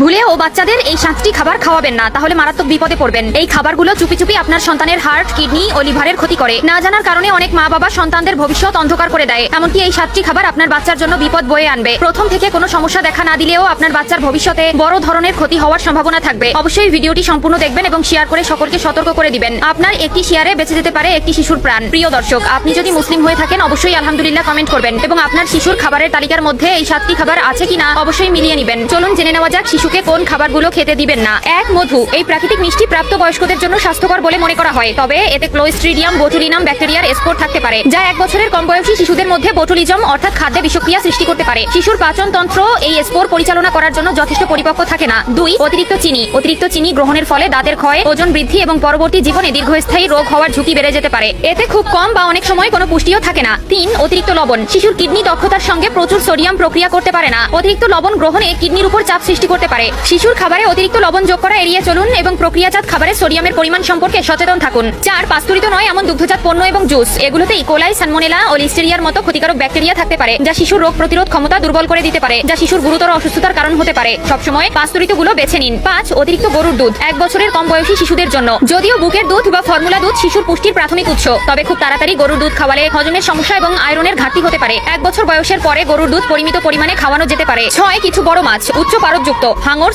ভুলেও বাচ্চাদের এই 7টি খাবার খাওয়াবেন না, তাহলে মারাত্মক বিপদে পড়বেন। এই খাবারগুলো চুপি চুপি আপনার সন্তানের হার্ট, কিডনি ও লিভারের ক্ষতি করে। না জানার কারণে অনেক মা বাবা সন্তানদের ভবিষ্যৎ অন্ধকার করে দেয়। এমনকি এই 7টি খাবার আপনার বাচ্চার জন্য বিপদ বয়ে আনবে। প্রথম থেকে কোনো সমস্যা দেখা না দিলেও আপনার বাচ্চার ভবিষ্যতে বড় ধরনের ক্ষতি হওয়ার সম্ভাবনা থাকবে। অবশ্যই ভিডিওটি সম্পূর্ণ দেখবেন এবং শেয়ার করে সকলকে সতর্ক করে দিবেন। আপনার একটি শেয়ারে বেঁচে যেতে পারে একটি শিশুর প্রাণ। প্রিয় দর্শক, আপনি যদি মুসলিম হয়ে থাকেন অবশ্যই আলহামদুলিল্লাহ কমেন্ট করবেন এবং আপনার শিশুর খাবারের তালিকার মধ্যে এই 7টি খাবার আছে কিনা অবশ্যই মিলিয়ে নেবেন। চলুন জেনে নেওয়া যাক শিশুকে কোন খাবারগুলো খেতে দিবেন না। 1. মধু। এই প্রাকৃতিক মিষ্টি প্রাপ্তবয়স্কদের জন্য স্বাস্থ্যকর বলে মনে করা হয়, তবে এতে ক্লোস্ট্রিডিয়াম বোটুলিনাম ব্যাকটেরিয়ার স্পোর থাকতে পারে, যা 1 বছরের কম বয়সী শিশুদের মধ্যে বোটুলিজম অর্থাৎ খাদ্যে বিষক্রিয়া সৃষ্টি করতে পারে। শিশুর পাচন তন্ত্র এই স্পোর পরিচালনা করার জন্য যথেষ্ট পরিপক্ক থাকে না। 2. অতিরিক্ত চিনি। অতিরিক্ত চিনি গ্রহণের ফলে দাঁতের ক্ষয়, ওজন বৃদ্ধি এবং পরবর্তী জীবনে দীর্ঘস্থায়ী রোগ হওয়ার ঝুঁকি বেড়ে যেতে পারে। এতে খুব কম বা অনেক সময় কোনো পুষ্টিও থাকে না। 3. অতিরিক্ত লবণ। শিশুর কিডনি দক্ষতার সঙ্গে প্রচুর সোডিয়াম প্রক্রিয়া করতে পারে না। অতিরিক্ত লবণ গ্রহণে কিডনির উপর চাপ সৃষ্টি করতে পারে। শিশুর খাবারে অতিরিক্ত লবণ যোগ করা এড়িয়ে চলুন এবং প্রক্রিয়াজাত খাবারে সোডিয়ামের পরিমাণ সম্পর্কে সচেতন থাকুন। 4. পাস্তুরিত নয় এমন দুগ্ধজাত পণ্য এবং জুস। এগুলোতে ইকোলাই, সালমোনেলা ও লিস্টেরিয়ার মতো ক্ষতিকারক ব্যাকটেরিয়া থাকতে পারে, যা শিশুর রোগ প্রতিরোধ ক্ষমতা দুর্বল করে দিতে পারে, যা শিশুর গুরুতর অসুস্থতার কারণ হতে পারে। সবসময় পাস্তুরিতগুলো বেছে নিন। 5. অতিরিক্ত গরুর দুধ। 1 বছরের কম বয়সী শিশুদের জন্য। যদিও বুকের দুধ বা ফর্মুলা দুধ শিশুর পুষ্টির প্রাথমিক উৎস, তবে খুব তাড়াতাড়ি গরুর দুধ খাওয়ালে হজমের সমস্যা এবং আয়রনের ঘাটতি হতে পারে। 1 বছর বয়সের পরে গরুর দুধ পরিমিত পরিমাণে খাওয়ানো যেতে পারে। 6. কিছু বড় মাছ। উচ্চ পারদযুক্ত হাঙর,